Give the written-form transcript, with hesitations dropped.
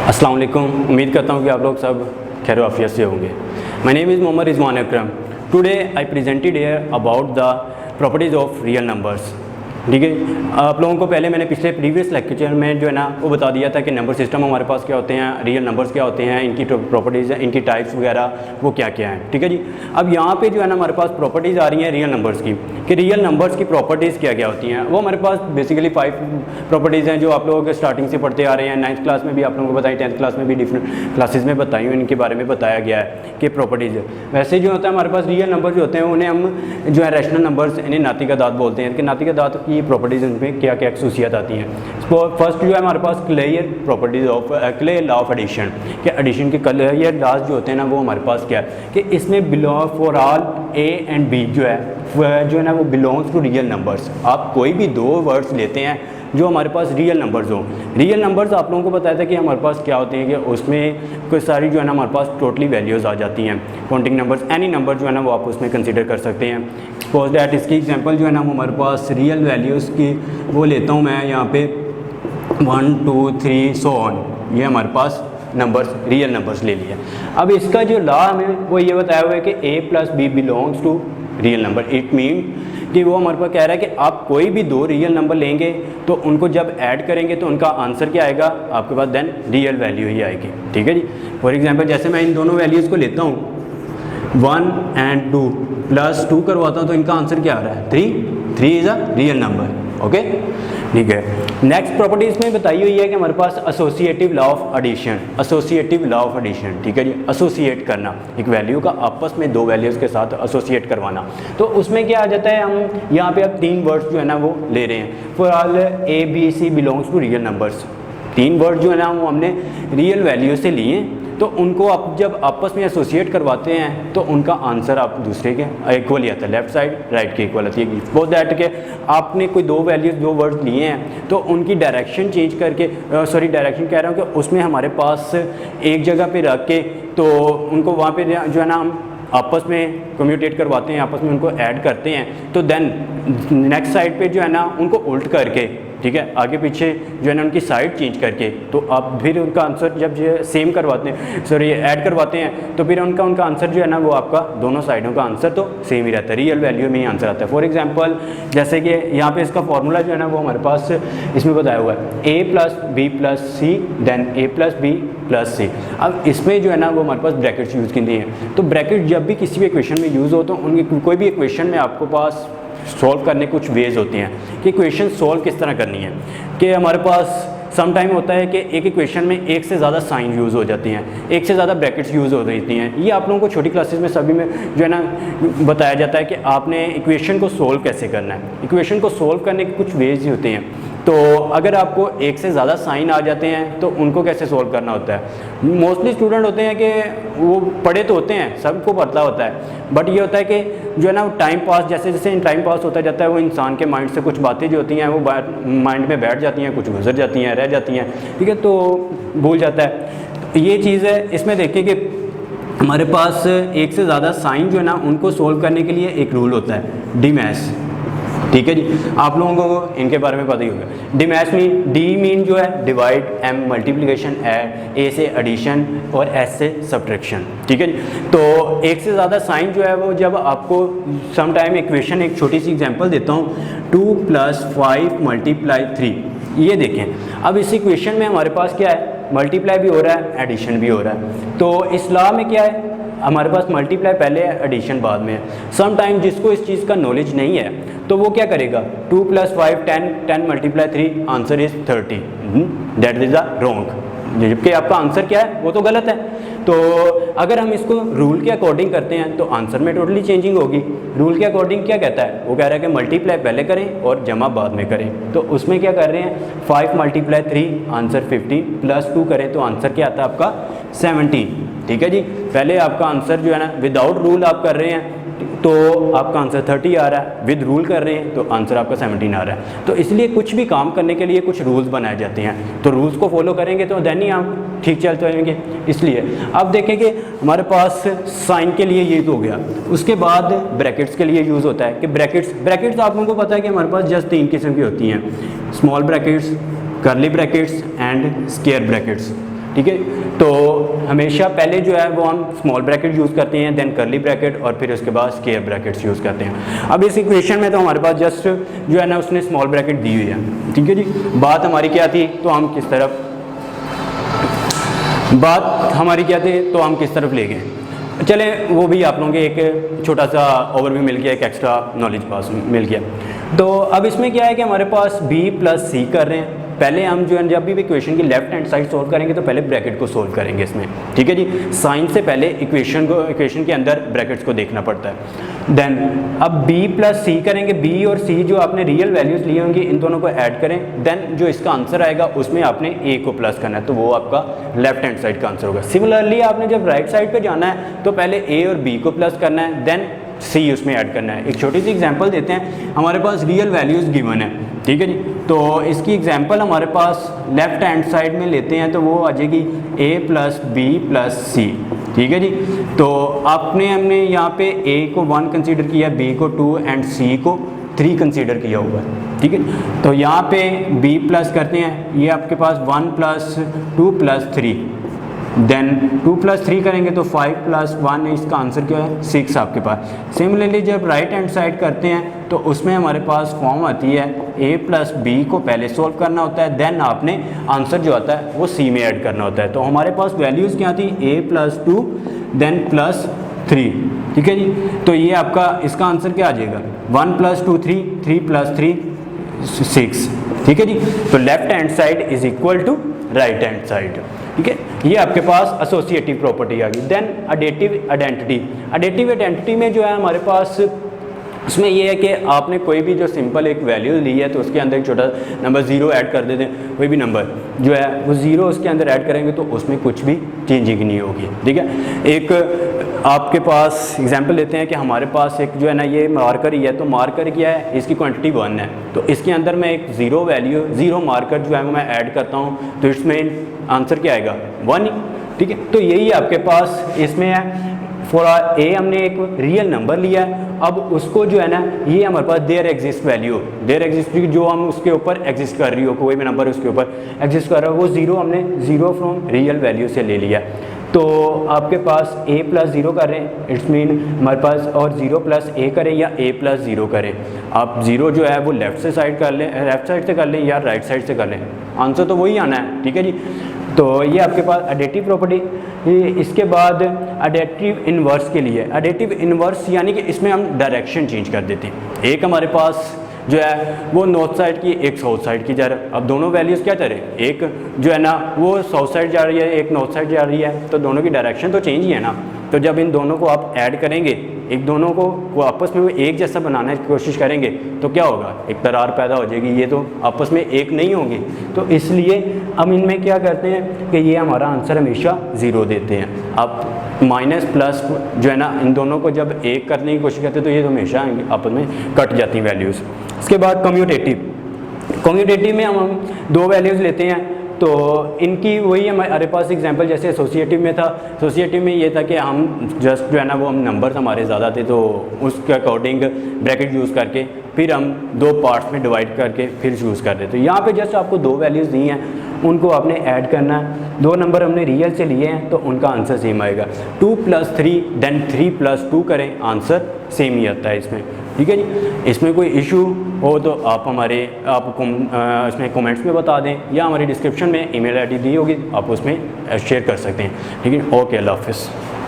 अस्सलाम वालेकुम। उम्मीद करता हूँ कि आप लोग सब खैर आफियत से होंगे। My name is Mohammed Rizwan Akram. Today I presented here about the properties of real numbers. ठीक है, आप लोगों को पहले मैंने पिछले प्रीवियस लेक्चर में जो है ना वो बता दिया था कि नंबर सिस्टम हमारे पास क्या होते हैं, रियल नंबर्स क्या होते हैं, इनकी प्रॉपर्टीज़, इनकी टाइप्स वगैरह वो क्या क्या हैं। ठीक है जी, अब यहाँ पे जो है ना हमारे पास प्रॉपर्टीज़ आ रही हैं रियल नंबर्स की, कि रियल नंबर्स की प्रॉपर्टीज़ क्या क्या होती हैं। वो हमारे पास बेसिकली 5 प्रॉपर्टीज़ हैं जो आप लोग स्टार्टिंग से पढ़ते आ रहे हैं। 9th क्लास में भी आप लोगों को बताई, 10th क्लास में भी डिफरेंट क्लासेस में बताई हुई, इनके बारे में बताया गया है कि प्रॉपर्टीज़। वैसे जो होता है हमारे पास रियल नंबर जो होते हैं उन्हें हम जो है रैशनल नंबर्स, इन्हें नातिका दात बोलते हैं कि नातिका दात की प्रॉपर्टीज़ उनमें क्या क्या खसूसियत आती हैं। फर्स्ट जो है हमारे पास clear properties of clear law of addition, कि एडिशन के क्लियर लॉज जो होते हैं ना वो हमारे पास क्या है कि इसमें belong for all A and B जो है ना वो बिलोंग्स टू रियल नंबर्स। आप कोई भी दो वर्ड्स लेते हैं जो हमारे पास रियल नंबर्स हो। रियल नंबर्स आप लोगों को बताया था कि हमारे पास क्या होते हैं कि उसमें कोई सारी जो है ना हमारे पास टोटली वैल्यूज़ आ जाती हैं। काउंटिंग नंबर्स, एनी नंबर जो है ना वो आप उसमें कंसीडर कर सकते हैं। सपोज दैट इसकी एग्जांपल जो है ना वो हमारे पास रियल वैल्यूज़ की वो लेता हूँ मैं यहाँ पे 1 2 3 सो ऑन, ये हमारे पास नंबर्स रियल नंबर्स ले लिया। अब इसका जो लॉ हमें वो ये बताया हुआ है कि a + b belongs to real number. It mean कि वो हमारे पास कह रहा है कि आप कोई भी दो रियल नंबर लेंगे तो उनको जब ऐड करेंगे तो उनका आंसर क्या आएगा आपके पास, देन रियल वैल्यू ही आएगी। ठीक है जी, फॉर एग्जांपल जैसे मैं इन दोनों वैल्यूज़ को लेता हूँ 1 and 2 + 2 करवाता हूँ तो इनका आंसर क्या आ रहा है 3 is a real number. Okay, ठीक है। नेक्स्ट प्रॉपर्टी इसमें बताई हुई है कि हमारे पास associative law of addition, associative law of addition. ठीक है जी, एसोसिएट करना एक वैल्यू का आपस में दो वैल्यूज़ के साथ एसोसिएट करवाना। तो उसमें क्या आ जाता है, हम यहाँ पे अब 3 वर्ड्स जो है ना वो ले रहे हैं। For all A B C belongs to real numbers. 3 word जो है ना वो हमने रियल वैल्यू से लिए, तो उनको आप जब आपस में एसोसिएट करवाते हैं तो उनका आंसर आप दूसरे के इक्वल ही आता है, लेफ्ट साइड राइट के इक्वल आती है। सपोज दैट के आपने कोई दो वैल्यूज़, दो वर्ड्स लिए हैं तो उनकी डायरेक्शन चेंज करके, डायरेक्शन कह रहा हूँ कि उसमें हमारे पास एक जगह पे रख के तो उनको वहाँ पे जो है ना हम आपस में कम्यूटेट करवाते हैं, आपस में उनको ऐड करते हैं। तो देन नेक्स्ट साइड पे जो है ना उनको उल्ट करके, ठीक है, आगे पीछे जो है ना उनकी साइड चेंज करके, तो आप फिर उनका आंसर जब सेम करवाते हैं, सॉरी ऐड करवाते हैं, तो फिर उनका आंसर जो है ना वो आपका दोनों साइडों का आंसर तो सेम ही रहता है, रियल वैल्यू में ही आंसर आता है। फॉर एग्जांपल जैसे कि यहाँ पे इसका फॉर्मूला जो है ना वो हमारे पास इसमें बताया हुआ है a + b + c then a + b + c। अब इसमें जो है ना वो हमारे पास ब्रैकेट्स यूज़ की हैं। तो ब्रैकेट जब भी किसी भी इक्वेशन में यूज़ हो तो उनकी कोई भी इक्वेशन में आपको पास सॉल्व करने कुछ वेज होते हैं कि इक्वेशन सॉल्व किस तरह करनी है। कि हमारे पास सम टाइम होता है कि एक इक्वेशन में एक से ज़्यादा साइन यूज़ हो जाती हैं, एक से ज़्यादा ब्रैकेट्स यूज़ हो रही हैं। ये आप लोगों को छोटी क्लासेस में सभी में जो है ना बताया जाता है कि आपने इक्वेशन को सोल्व कैसे करना है। इक्वेशन को सोल्व करने के कुछ वेज ही होते हैं। तो अगर आपको एक से ज़्यादा साइन आ जाते हैं तो उनको कैसे सोल्व करना होता है। मोस्टली स्टूडेंट होते हैं कि वो पढ़े तो होते हैं, सबको पता होता है, बट ये होता है कि जो है ना टाइम पास, जैसे जैसे टाइम पास होता जाता है वो इंसान के माइंड से कुछ बातें जो होती हैं वो माइंड में बैठ जाती हैं, कुछ गुजर जाती हैं, रह जाती हैं, ठीक है, तो भूल जाता है। तो ये चीज़ है। इसमें देखिए कि हमारे पास एक से ज़्यादा साइन जो है ना उनको सोल्व करने के लिए एक रूल होता है डीमैश। ठीक है जी, आप लोगों को इनके बारे में पता ही होगा। डीमैश मीन, डी मीन जो है डिवाइड, एम मल्टीप्लिकेशन, ए से एडिशन और एस से सब्ट्रैक्शन। ठीक है जी, तो एक से ज़्यादा साइन जो है वो जब आपको सम टाइम इक्वेशन, एक छोटी सी एग्जांपल देता हूँ, 2 + 5 × 3। ये देखें, अब इस इक्वेशन में हमारे पास क्या है, मल्टीप्लाई भी हो रहा है, एडिशन भी हो रहा है। तो इस लॉ में क्या है, हमारे पास मल्टीप्लाई पहले है, एडिशन बाद में है। सम टाइम जिसको इस चीज़ का नॉलेज नहीं है तो वो क्या करेगा, 2 + 5 10 10 × 3 answer is 30, that is the wrong. जबकि आपका आंसर क्या है वो तो गलत है। तो अगर हम इसको रूल के अकॉर्डिंग करते हैं तो आंसर में टोटली चेंजिंग होगी। रूल के अकॉर्डिंग क्या कहता है, वो कह रहा है कि मल्टीप्लाई पहले करें और जमा बाद में करें। तो उसमें क्या कर रहे हैं, 5 × 3 आंसर 15 + 2 करें तो आंसर क्या आता है आपका 17। ठीक है जी, पहले आपका आंसर जो है ना विदाउट रूल आप कर रहे हैं तो आपका आंसर 30 आ रहा है, विद रूल कर रहे हैं तो आंसर आपका 17 आ रहा है। तो इसलिए कुछ भी काम करने के लिए कुछ रूल्स बनाए जाते हैं, तो रूल्स को फॉलो करेंगे तो देन ही हम ठीक चलते रहेंगे। इसलिए अब देखें कि हमारे पास साइन के लिए ये तो हो गया, उसके बाद ब्रैकेट्स के लिए यूज़ होता है कि ब्रैकेट्स आप लोगों को पता है कि हमारे पास जस्ट 3 किस्म की होती हैं, small brackets, curly brackets and square brackets. ठीक है। तो हमेशा पहले जो है वो हम स्मॉल ब्रैकेट यूज़ करते हैं, देन कर्ली ब्रैकेट और फिर उसके बाद स्क्वायर ब्रैकेट्स यूज़ करते हैं। अब इस इक्वेशन में तो हमारे पास जस्ट जो है ना उसने स्मॉल ब्रैकेट दी हुई है, ठीक है जी। बात हमारी क्या थी, तो हम किस तरफ ले गए, चले वो भी आप लोगों के एक छोटा सा ओवरव्यू मिल गया, एक एक्स्ट्रा नॉलेज पास मिल गया। तो अब इसमें क्या है कि हमारे पास b प्लस सी कर रहे हैं। पहले हम जो है जब भी इक्वेशन की लेफ्ट हैंड साइड सोल्व करेंगे तो पहले ब्रैकेट को सोल्व करेंगे इसमें, ठीक है जी। साइन से पहले इक्वेशन के अंदर ब्रैकेट्स को देखना पड़ता है। देन अब b प्लस सी करेंगे, b और c जो आपने रियल वैल्यूज़ लिए होंगी इन दोनों को ऐड करें, देन जो इसका आंसर आएगा उसमें आपने a को प्लस करना है, तो वो आपका लेफ्ट हैंड साइड का आंसर होगा। सिमिलरली आपने जब राइट साइड पर जाना है तो पहले a और b को प्लस करना है, देन c उसमें ऐड करना है। एक छोटी सी एग्जांपल देते हैं, हमारे पास रियल वैल्यूज़ गिवन है, ठीक है जी। तो इसकी एग्जांपल हमारे पास लेफ्ट हैंड साइड में लेते हैं तो वो आ जाएगी a प्लस बी प्लस सी, ठीक है जी। तो हमने यहाँ पे a को 1 कंसीडर किया, b को 2 एंड c को 3 कंसीडर किया हुआ है, ठीक है। तो यहाँ पे b प्लस करते हैं, ये आपके पास 1 प्लस 2 प्लस 3, देन 2 प्लस 3 करेंगे तो 5 प्लस 1, इसका आंसर क्या है 6 आपके पास। सिमिलरली जब राइट हैंड साइड करते हैं तो उसमें हमारे पास फॉर्म आती है a प्लस बी को पहले सोल्व करना होता है, देन आपने आंसर जो आता है वो c में ऐड करना होता है। तो हमारे पास वैल्यूज़ क्या थी, a प्लस 2 देन प्लस 3, ठीक है जी। तो ये आपका इसका आंसर क्या आ जाएगा 1 प्लस 2 3, 3 प्लस 3 6, ठीक है जी। तो left hand side is equal to right hand side, ठीक है। ये आपके पास एसोसिएटिव प्रॉपर्टी आ गई। देन एडेटिव आइडेंटिटी में जो है हमारे पास उसमें ये है कि आपने कोई भी जो सिंपल एक वैल्यू ली है तो उसके अंदर एक छोटा नंबर 0 ऐड कर देते हैं, कोई भी नंबर जो है वो 0 उसके अंदर ऐड करेंगे तो उसमें कुछ भी चेंजिंग नहीं होगी, ठीक है। एक आपके पास एग्जांपल लेते हैं कि हमारे पास एक जो है ना ये मार्कर ही है, तो मार्कर क्या है, इसकी क्वांटिटी 1 है, तो इसके अंदर मैं एक 0 मार्कर जो है मैं ऐड करता हूँ तो इसमें आंसर क्या आएगा 1, ठीक है। तो यही आपके पास इसमें है। फॉर ए हमने एक रियल नंबर लिया है, अब उसको जो है ना ये हमारे पास देयर एग्जिस्ट वैल्यू, जो हम उसके ऊपर एग्जिस्ट कर रही हो, कोई भी नंबर उसके ऊपर एग्जिस्ट कर रहा है वो 0 हमने 0 फ्रॉम रियल वैल्यू से ले लिया। तो आपके पास a प्लस 0 कर रहे हैं, इट्स मीन हमारे पास, और 0 प्लस a करें या a प्लस 0 करें, आप 0 जो है वो लेफ्ट साइड से कर लें या राइट साइड से कर लें, आंसर तो वही आना है, ठीक है जी। तो ये आपके पास एडेटिव प्रॉपर्टी। इसके बाद एडेटिव इन्वर्स के लिए, एडेटिव इन्वर्स यानी कि इसमें हम डायरेक्शन चेंज कर देते हैं। एक हमारे पास जो है वो नॉर्थ साइड की, एक साउथ साइड की जा रहा है। अब दोनों वैल्यूज़ क्या करें, एक जो है ना वो साउथ साइड जा रही है, एक नॉर्थ साइड जा रही है, तो दोनों की डायरेक्शन तो चेंज ही है ना। तो जब इन दोनों को आप ऐड करेंगे, एक दोनों को वो आपस में वो एक जैसा बनाने की कोशिश करेंगे तो क्या होगा, एक दरार पैदा हो जाएगी, ये तो आपस में एक नहीं होंगे। तो इसलिए हम इनमें क्या करते हैं कि ये हमारा आंसर हमेशा 0 देते हैं। अब माइनस प्लस जो है ना इन दोनों को जब एक करने की कोशिश करते हैं तो ये तो हमेशा आपस में कट जाती हैं वैल्यूज़। इसके बाद कम्यूटेटिव में हम 2 वैल्यूज़ लेते हैं, तो इनकी वही हमारे पास एग्जांपल जैसे एसोसिएटिव में था। एसोसिएटिव में ये था कि हम जस्ट जो है ना वो हम नंबर्स हमारे ज़्यादा थे तो उसके अकॉर्डिंग ब्रैकेट यूज़ करके फिर हम 2 पार्ट्स में डिवाइड करके फिर यूज़ कर रहे थे। तो यहाँ पे जस्ट आपको 2 वैल्यूज़ दी हैं, उनको आपने ऐड करना है। 2 नंबर हमने रियल से लिए हैं तो उनका आंसर सेम आएगा। 2 प्लस 3 देन 3 प्लस 2 करें, आंसर सेम ही आता है इसमें, ठीक है जी। इसमें कोई इशू हो तो आप इसमें कमेंट्स में बता दें या हमारी डिस्क्रिप्शन में ईमेल आईडी दी होगी, आप उसमें शेयर कर सकते हैं, ठीक है। ओके, अल्लाह हाफ़िज़।